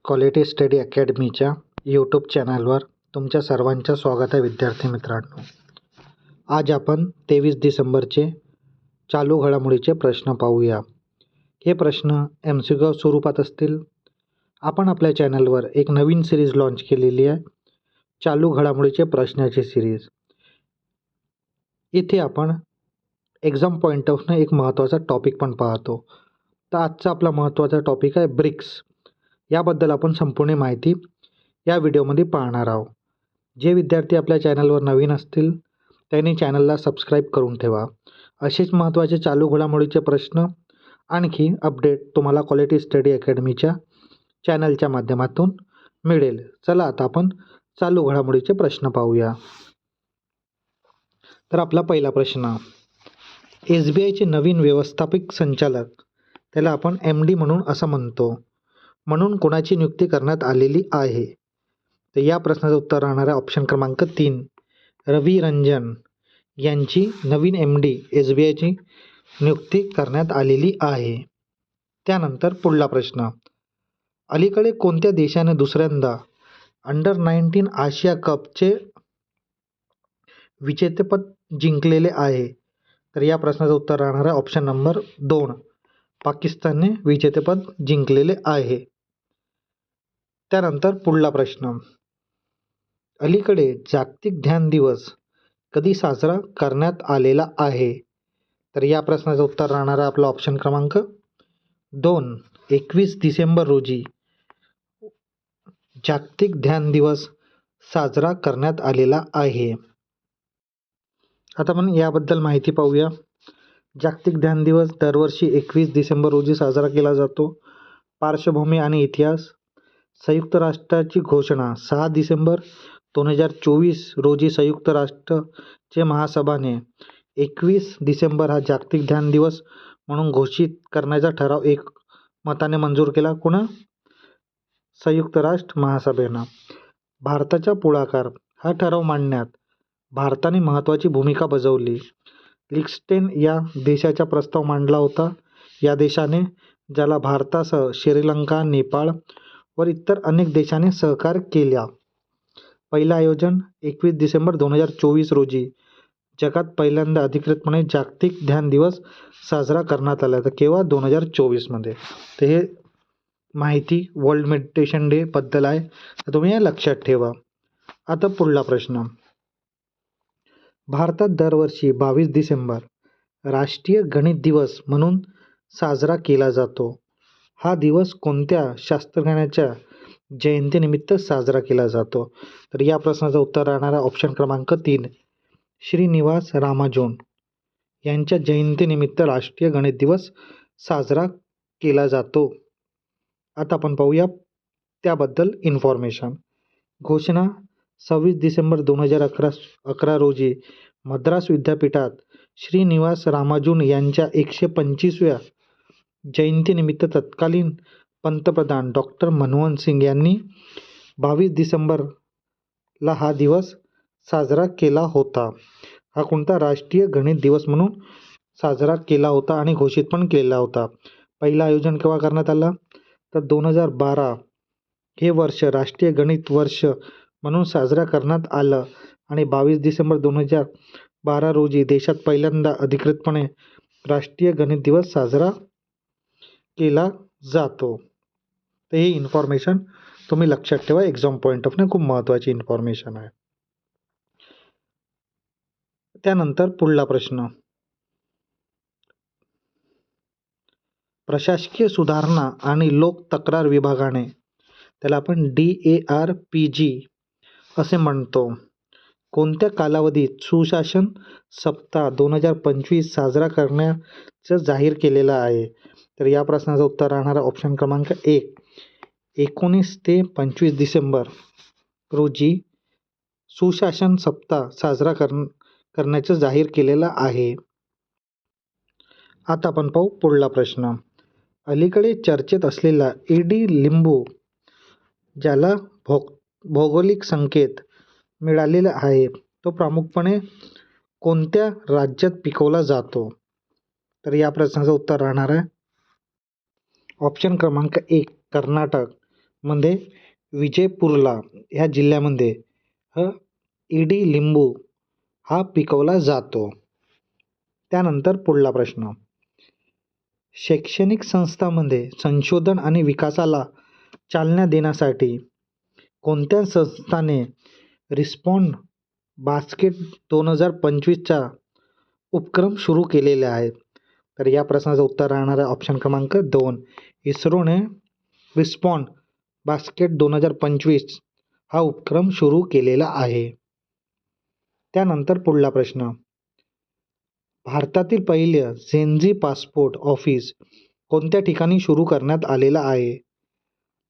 Quality study अकॅडमीच्या YouTube चॅनलवर तुमच्या सर्वांचं स्वागत आहे. विद्यार्थी मित्रांनो, आज आपण 23 डिसेंबरचे चालू घडामोडीचे प्रश्न पाहूया. हे प्रश्न MCQ स्वरूपात असतील. आपण आपल्या चॅनलवर एक नवीन सिरीज लॉन्च केलेली आहे, चालू घडामोडीचे प्रश्नाची सिरीज. इथे आपण एक्झाम पॉईंट ऑफ एक महत्त्वाचा टॉपिक पण पाहतो. तर आजचा आपला महत्त्वाचा टॉपिक आहे ब्रिक्स. याबद्दल आपण संपूर्ण माहिती या व्हिडिओमध्ये पाहणार आहोत. जे विद्यार्थी आपल्या चॅनलवर नवीन असतील त्यांनी चॅनलला सबस्क्राईब करून ठेवा. असेच महत्त्वाचे चालू घडामोडीचे प्रश्न आणखी अपडेट तुम्हाला क्वालिटी स्टडी अकॅडमीच्या चॅनलच्या माध्यमातून मिळेल. चला आता आपण चालू घडामोडीचे प्रश्न पाहूया. तर आपला पहिला प्रश्न, SBIचे नवीन व्यवस्थापक संचालक, त्याला आपण MD म्हणून असं म्हणतो, म्हणून कोणाची नियुक्ती करण्यात आलेली आहे? तर या प्रश्नाचं उत्तर राहणार आहे ऑप्शन क्रमांक 3, रवी रंजन यांची नवीन MD SBIची नियुक्ती करण्यात आलेली आहे. त्यानंतर पुढला प्रश्न, अलीकडे कोणत्या देशाने दुसऱ्यांदा अंडर-19 आशिया कपचे विजेतेपद जिंकलेले आहे? तर या प्रश्नाचं उत्तर राहणार आहे ऑप्शन नंबर 2, पाकिस्तानने विजेतेपद जिंकलेले आहे. त्यानंतर पुढला प्रश्न, अलीकडे जागतिक ध्यान दिवस कधी साजरा करण्यात आलेला आहे? तर या प्रश्नाचं उत्तर राहणार आहे आपला ऑप्शन क्रमांक 2, 21 डिसेंबर रोजी जागतिक ध्यान दिवस साजरा करण्यात आलेला आहे. आता आपण याबद्दल माहिती पाहूया. जागतिक ध्यान दिवस दरवर्षी 21 डिसेंबर रोजी साजरा केला जातो. पार्श्वभूमी आणि इतिहास, संयुक्त राष्ट्राची घोषणा 6 डिसेंबर 2024 रोजी संयुक्त राष्ट्राचे महासभाने 21 डिसेंबर हा जागतिक ध्यान दिवस म्हणून घोषित करण्याचा ठराव एकमताने मंजूर केला. कोणा? संयुक्त राष्ट्र महासभेनं. भारताचा पुढाकार, हा ठराव मांडण्यात भारताने महत्त्वाची भूमिका बजावली. लिechtenstein या देशाचा प्रस्ताव मांडला होता. या देशाने, ज्याला भारतासह श्रीलंका, नेपाळ व इतर अनेक देशांनी सहकार्य केला. पहिलं आयोजन 21 डिसेंबर 2024 रोजी जगात पहिल्यांदा अधिकृतपणे जागतिक ध्यान दिवस साजरा करण्यात आला. तर केव्हा? 2024 मध्ये. तर हे माहिती वर्ल्ड मेडिटेशन डे बद्दल आहे, तर तुम्ही हे लक्षात ठेवा. आता पुढला प्रश्न, भारतात दरवर्षी 22 डिसेंबर राष्ट्रीय गणित दिवस म्हणून साजरा केला जातो. हा दिवस कोणत्या शास्त्रज्ञाच्या जयंतीनिमित्त साजरा केला जातो? तर या प्रश्नाचं उत्तर राहणार आहे ऑप्शन क्रमांक 3, श्रीनिवास रामानुजन यांच्या जयंतीनिमित्त राष्ट्रीय गणित दिवस साजरा केला जातो. आता आपण पाहूया त्याबद्दल इन्फॉर्मेशन. घोषणा 26 डिसेंबर 2011 रोजी मद्रास विद्यापीठात श्रीनिवास रामानुजन यांच्या 125व्या जयंतीनिमित्त तत्कालीन पंतप्रधान डॉक्टर मनमोहन सिंग यांनी 22 डिसेंबरला हा दिवस साजरा केला होता. हा कोणता? राष्ट्रीय गणित दिवस म्हणून साजरा केला होता आणि घोषित पण केला होता. पहिलं आयोजन केव्हा करण्यात आलं? तर 2012 हे वर्ष राष्ट्रीय गणित वर्ष म्हणून साजरा करण्यात आलं आणि 22 डिसेंबर 2012 रोजी देशात पहिल्यांदा अधिकृतपणे राष्ट्रीय गणित दिवस साजरा केला जातो. तर ही इन्फॉर्मेशन तुम्ही लक्षात ठेवा. एक्झाम पॉईंट ऑफ खूप महत्त्वाची इन्फॉर्मेशन आहे. त्यानंतर पुढला प्रश्न, प्रशासकीय सुधारणा आणि लोक तक्रार विभागाने, त्याला आपण DARPG असे म्हणतो, कोणत्या कालावधीत सुशासन सप्ताह 2025 साजरा करण्याचं जाहीर केलेलं आहे? तर या प्रश्नाचं उत्तर राहणार ऑप्शन क्रमांक 1, 19 ते 25 डिसेंबर रोजी सुशासन सप्ताह साजरा करण्याचं जाहीर केलेलं आहे. आता आपण पाहू पुढला प्रश्न, अलीकडे चर्चेत असलेला ED लिंबू, ज्याला भौगोलिक संकेत मिळालेला आहे, तो प्रामुख्याने कोणत्या राज्यात पिकवला जातो? तर या प्रश्नाचं उत्तर राहणार आहे ऑप्शन क्रमांक 1, कर्नाटक, मध्ये विजयपूरला ह्या जिल्ह्यामध्ये इडी लिंबू हा पिकवला जातो. त्यानंतर पुढला प्रश्न, शैक्षणिक संस्थांमध्ये संशोधन आणि विकासाला चालना देण्यासाठी कोणत्या संस्थाने रिस्पॉन्ड बास्केट 2025चा उपक्रम सुरू केलेले आहेत? तर या प्रश्नाचं उत्तर राहणार आहे ऑप्शन क्रमांक 2, इस्रोने रिस्पॉन्ड बास्केट 2025 हा उपक्रम सुरू केलेला आहे. त्यानंतर पुढला प्रश्न, भारतातील पहिलं झेंझी पासपोर्ट ऑफिस कोणत्या ठिकाणी सुरू करण्यात आलेलं आहे?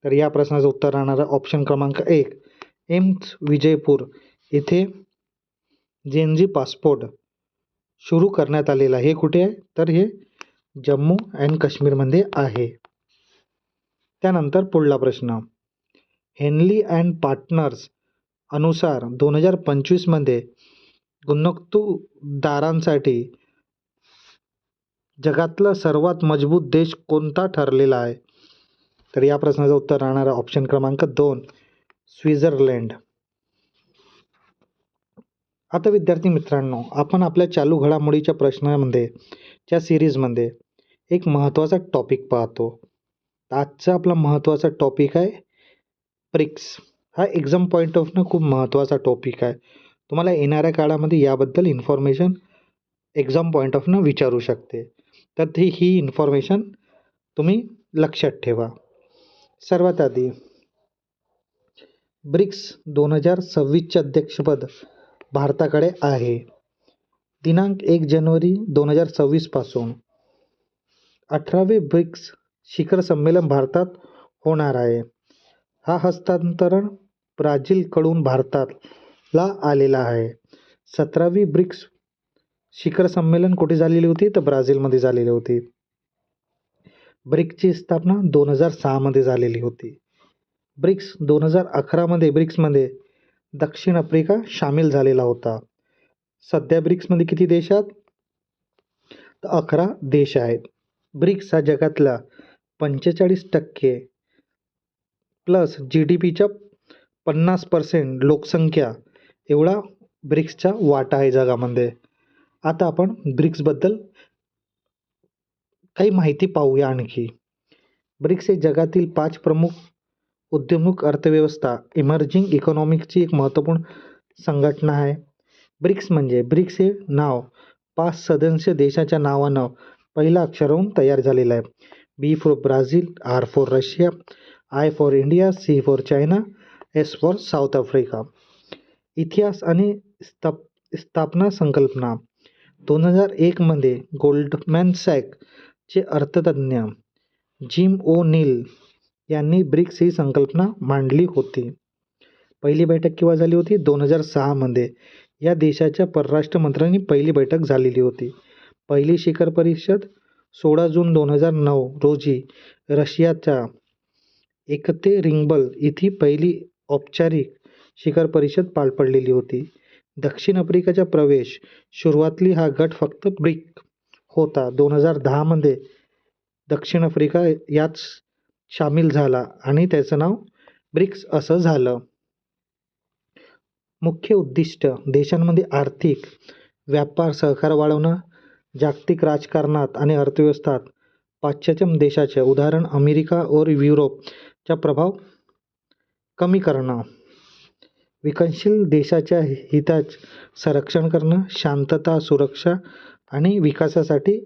तर या प्रश्नाचं उत्तर राहणार आहे ऑप्शन क्रमांक 1, एम्स विजयपूर येथे झेंझी पासपोर्ट सुरू करण्यात आलेला आहे. हे कुठे आहे? तर हे जम्मू अँड काश्मीरमध्ये आहे. त्यानंतर पुढला प्रश्न, हेनली अँड पार्टनर्स अनुसार 2025मध्ये गुंतवणूकदारांसाठी जगातला सर्वात मजबूत देश कोणता ठरलेला आहे? तर या प्रश्नाचं उत्तर राहणार आहे ऑप्शन क्रमांक 2, स्वित्झर्लंड. आता विद्यार्थी मित्रांनो, आपण आपल्या चालू घडामोडीच्या प्रश्नामध्ये च्या सिरीजमध्ये एक महत्त्वाचा टॉपिक पाहतो. आजचा आपला महत्त्वाचा टॉपिक आहे ब्रिक्स. हा एक्झाम पॉईंट ऑफ व्ह्यू खूप महत्त्वाचा टॉपिक आहे. तुम्हाला येणाऱ्या काळामध्ये याबद्दल information exam point of view विचारू शकते. तर ही इन्फॉर्मेशन तुम्ही लक्षात ठेवा. सर्वात आधी ब्रिक्स 2026चे अध्यक्षपद भारताकडे आहे. दिनांक 1 जानेवारी 2026 पासून 18वे ब्रिक्स शिखर संमेलन भारतात होणार आहे. हा हस्तांतरण ब्राझीलकडून भारताला आलेला आहे. 17वी ब्रिक्स शिखर संमेलन कुठे झालेली होती? तर ब्राझीलमध्ये झालेली होती. ब्रिक्सची स्थापना 2006 मध्ये झालेली होती. ब्रिक्स 2011मध्ये ब्रिक्समध्ये दक्षिण आफ्रिका सामील झालेला होता. सध्या ब्रिक्समध्ये किती देश आहेत? तर 11 देश आहेत. ब्रिक्स हा जगातला 45% प्लस GDPच्या 50% लोकसंख्या एवढा ब्रिक्सचा वाटा आहे जगामध्ये. आता आपण ब्रिक्सबद्दल काही माहिती पाहूया आणखी. ब्रिक्स हे जगातील 5 प्रमुख उद्योन्मुख अर्थव्यवस्था इमर्जिंग इकॉनॉमिकची एक महत्त्वपूर्ण संघटना आहे. ब्रिक्स हे नाव 5 सदस्य देशाच्या नावानं पहिल्या अक्षरावरून तयार झालेलं आहे. B for Brazil, R for Russia, I for India, C for China, S for south Africa. इतिहास आणि स्थापना संकल्पना 2001 मध्ये गोल्डमॅन सॅकचे अर्थतज्ञ जिम ओ नील यांनी ब्रिक्स ही संकल्पना मांडली होती. पहिली बैठक केव्हा झाली होती? 2006 मध्ये. या देशाच्या परराष्ट्र मंत्र्यांनी पहिली बैठक झालेली होती. पहिली शिखर परिषद 16 जून 2009 रोजी रशियाच्या एकतेरिंगबर्ग इथे पहिली औपचारिक शिखर परिषद पार पडलेली होती. दक्षिण आफ्रिकेचा प्रवेश सुरुवातीला हा गट फक्त ब्रिक होता. 2010 मध्ये दक्षिण आफ्रिका यात सामील झाला आणि त्याचं नाव ब्रिक्स असं झालं. मुख्य उद्दिष्ट देशांमध्ये आर्थिक व्यापार सहकार वाढवणं, जागतिक राजकारणात आणि अर्थव्यवस्थेत पाश्चिमात्य देशाचे उदाहरण अमेरिका और युरोपचा प्रभाव कमी करणं, विकसनशील देशाच्या हिताचं संरक्षण करणं, शांतता, सुरक्षा आणि विकासासाठी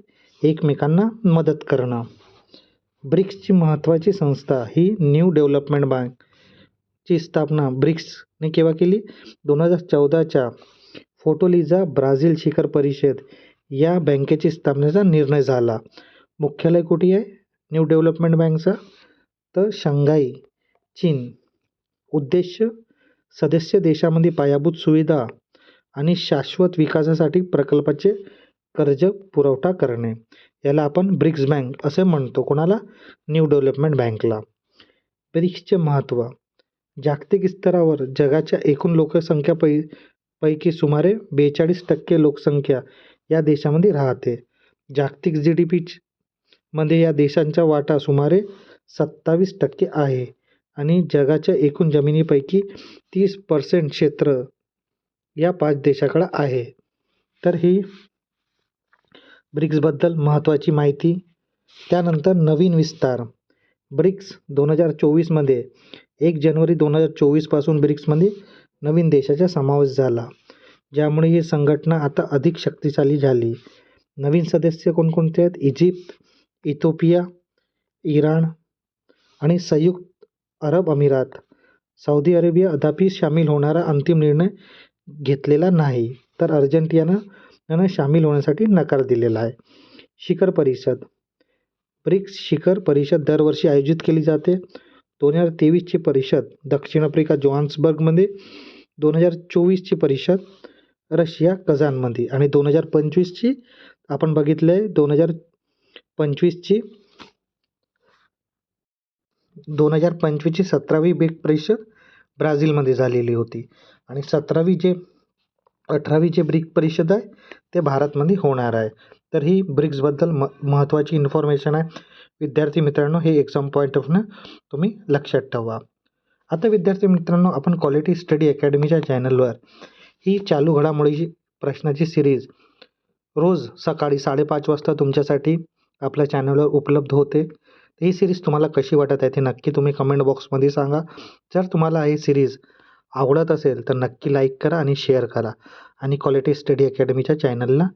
एकमेकांना मदत करणं. ब्रिक्सची महत्त्वाची संस्था ही न्यू डेव्हलपमेंट बँकची स्थापना ब्रिक्सने केव्हा केली? 2014च्या फोर्टालिझा ब्राझील शिखर परिषद या बँकेची स्थापनेचा निर्णय झाला. मुख्यालय कुठे आहे न्यू डेव्हलपमेंट बँकचा? तर शंघाई, चीन. उद्देश सदस्य देशांमध्ये पायाभूत सुविधा आणि शाश्वत विकासासाठी प्रकल्पाचे कर्ज पुरवठा करणे. याला आपण ब्रिक्स बँक असे म्हणतो. कोणाला? न्यू डेव्हलपमेंट बँकला. ब्रिक्सचे महत्त्व जागतिक स्तरावर जगाच्या एकूण लोकसंख्येपैकी सुमारे 42% लोकसंख्या या देशामध्ये राहते. जागतिक GDP मध्ये या देशांचा वाटा सुमारे 27% आहे आणि जगाच्या एकूण जमिनीपैकी 30% क्षेत्र या 5 देशाकडे आहे. तर ही ब्रिक्सबद्दल महत्त्वाची माहिती. त्यानंतर नवीन विस्तार. ब्रिक्स 2024मध्ये 1 जानेवारी 2024 पासून ब्रिक्समध्ये नवीन देशाचा समावेश झाला, ज्यामुळे ही संघटना आता अधिक शक्तिशाली झाली. नवीन सदस्य कोणकोणते आहेत? इजिप्त, इथिओपिया, इराण आणि संयुक्त अरब अमिरात. सौदी अरेबिया अद्याप सामील होणारा अंतिम निर्णय घेतलेला नाही, तर अर्जेंटिनानं सामील होण्यासाठी नकार दिलेला आहे. शिखर परिषद. ब्रिक्स शिखर परिषद दरवर्षी आयोजित केली जाते. 2023ची परिषद दक्षिण आफ्रिका जोहान्सबर्गमध्ये, 2024ची परिषद रशिया कझानमध्ये आणि 2025ची आपण बघितलं आहे 2025ची 17वी ब्रिक्स परिषद ब्राझीलमध्ये झालेली होती आणि 18वी जे ब्रिक्स परिषद आहे ते भारतमध्ये होणार आहे. तर ही ब्रिक्सबद्दल महत्त्वाची इन्फॉर्मेशन आहे. विद्यार्थी मित्रांनो, हे एक्झाम पॉईंट ऑफ तुम्ही लक्षात ठेवा. आता विद्यार्थी मित्रांनो, आपण क्वालिटी स्टडी अकॅडमीच्या चॅनलवर ही चालू घडामोडीची प्रश्नाची सिरीज रोज सकाळी 5:30 वाजता तुमच्यासाठी आपल्या चॅनलवर उपलब्ध होते. ही सिरीज तुम्हाला कशी वाटत आहे ते नक्की तुम्ही कमेंट बॉक्समध्ये सांगा. जर तुम्हाला ही सिरीज आवडत असेल तर नक्की लाईक करा आणि शेअर करा आणि क्वालिटी स्टडी अकॅडमीच्या चॅनलला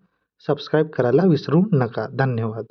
सबस्क्राईब करायला विसरू नका. धन्यवाद.